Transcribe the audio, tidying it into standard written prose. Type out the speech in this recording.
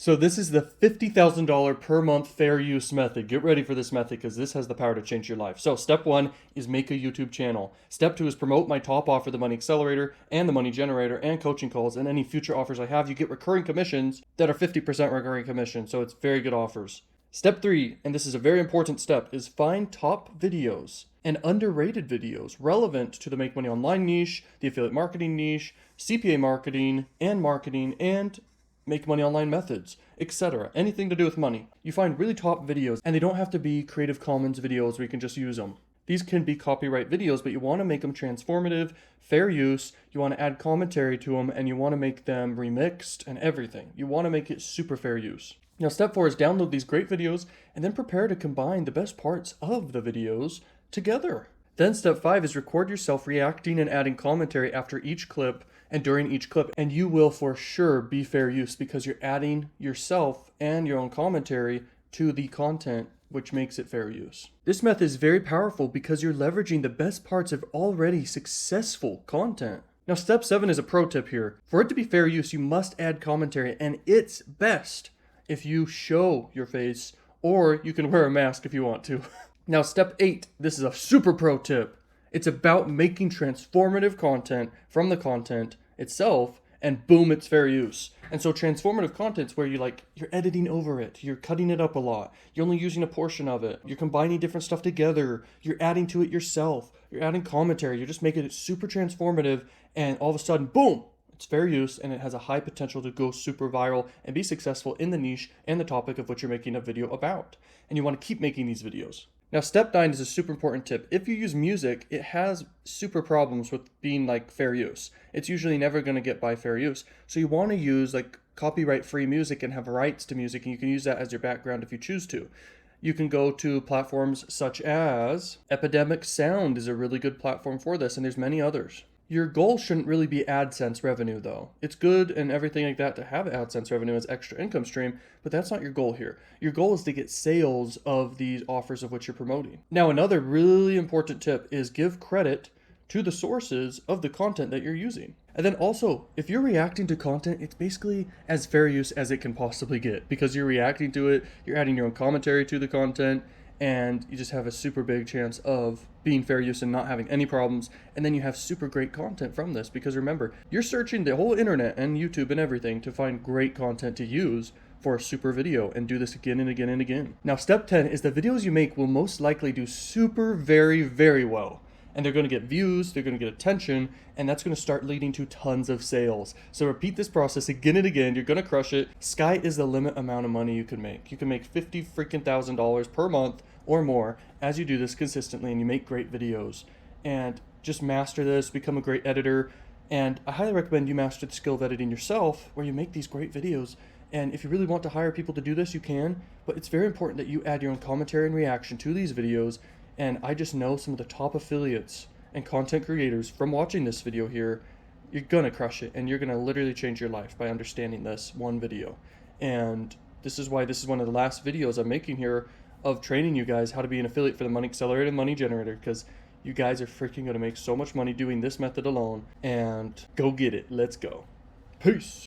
So this is the $50,000 per month fair use method. Get ready for this method because this has the power to change your life. So step one is make a YouTube channel. Step two is promote my top offer, the Money Accelerator and the Money Generator and coaching calls, and any future offers I have. You get recurring commissions that are 50% recurring commission. So it's very good offers. Step three, and this is a very important step, is find top videos and underrated videos relevant to the Make Money Online niche, the affiliate marketing niche, CPA marketing, and Make Money Online methods, etc. Anything to do with money. You find really top videos, and they don't have to be Creative Commons videos where you can just use them. These can be copyright videos, but you want to make them transformative, fair use, you want to add commentary to them, and you want to make them remixed and everything. You want to make it super fair use. Now, step four is download these great videos and then prepare to combine the best parts of the videos together. Then step five is record yourself reacting and adding commentary after each clip and during each clip, and you will for sure be fair use because you're adding yourself and your own commentary to the content, which makes it fair use. This method is very powerful because you're leveraging the best parts of already successful content. Now, step seven is a pro tip here. For it to be fair use, you must add commentary, and it's best if you show your face, or you can wear a mask if you want to. Now, step eight, this is a super pro tip. It's about making transformative content from the content itself, and boom, it's fair use. And so transformative content's where you're editing over it, you're cutting it up a lot, you're only using a portion of it, you're combining different stuff together, you're adding to it yourself, you're adding commentary, you're just making it super transformative, and all of a sudden, boom, it's fair use, and it has a high potential to go super viral and be successful in the niche and the topic of what you're making a video about. And you want to keep making these videos. Now, step nine is a super important tip. If you use music, it has super problems with being fair use. It's usually never going to get by fair use. So you want to use copyright free music and have rights to music, and you can use that as your background if you choose to. You can go to platforms such as Epidemic Sound is a really good platform for this, and there's many others. Your goal shouldn't really be AdSense revenue though. It's good and everything like that to have AdSense revenue as extra income stream, but that's not your goal here. Your goal is to get sales of these offers of which you're promoting. Now, another really important tip is give credit to the sources of the content that you're using. And then also, if you're reacting to content, it's basically as fair use as it can possibly get because you're reacting to it, you're adding your own commentary to the content, and you just have a super big chance of being fair use and not having any problems. And then you have super great content from this because remember, you're searching the whole internet and YouTube and everything to find great content to use for a super video, and do this again and again and again. Now, step 10 is the videos you make will most likely do super very, very well. And they're going to get views, they're going to get attention, and that's going to start leading to tons of sales. So repeat this process again and again. You're going to crush it. Sky is the limit amount of money you can make. You can make $50,000 per month or more as you do this consistently and you make great videos. And just master this, become a great editor. And I highly recommend you master the skill of editing yourself where you make these great videos. And if you really want to hire people to do this, you can. But it's very important that you add your own commentary and reaction to these videos. And I just know some of the top affiliates and content creators from watching this video here. You're going to crush it, and you're going to literally change your life by understanding this one video. And this is why this is one of the last videos I'm making here of training you guys how to be an affiliate for the Money Accelerator and Money Generator, because you guys are freaking going to make so much money doing this method alone. And go get it. Let's go. Peace.